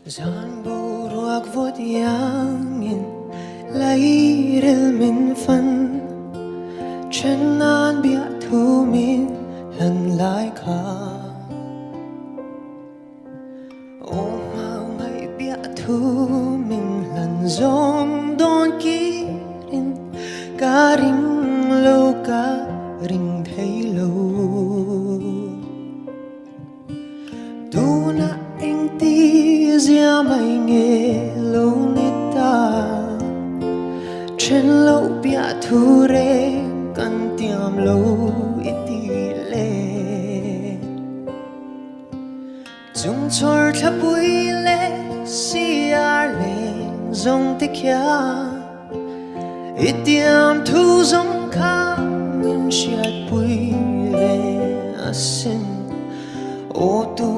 Zan boruak vot yangin lairil min fan chen nan bia thu min lần lại kha ô mau mai bia thu min lần zong don kirin ka ring lâu ka ring thấy lâu tu na anh ti zia mai nghe lâu nita trên lâu bia thu re căn tiam lâu iti le chung chor thapui le siar le zong te kya itiam thu zong kha min shiat pui le asin o tu